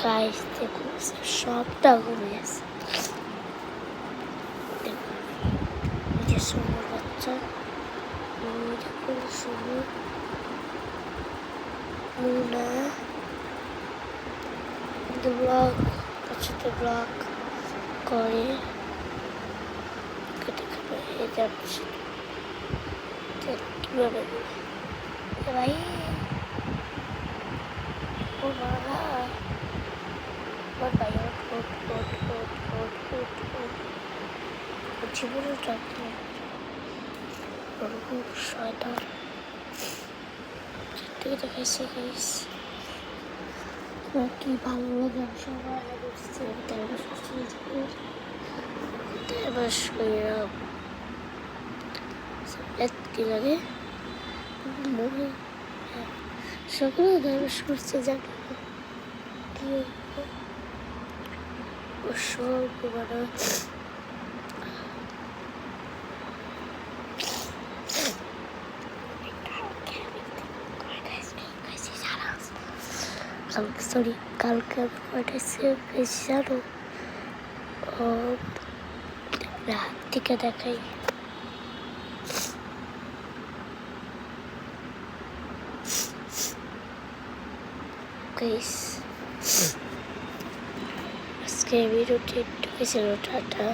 Guys দেখুন সবটা ঘুরে আছে। দেখুন এই যে সোনার বাচ্চা, দেখুন সোনু, লুনা, ব্লগ সাথে ব্লগ করে যাচ্ছে কিভাবে ভাই। ও বাবা ভাই, জীবনে শয়তান থেকে দেখাইছে গাইস। কি ভালো লাগে সবাই বুঝতে কি লাগে মনে সকালে দাবাস করছে জানি কি সব বড় সরি কালকে কয়টাছে বেশি জানো রাত থেকে দেখাই। আজকে ভিডিওটি একটু ছিল, টাটা।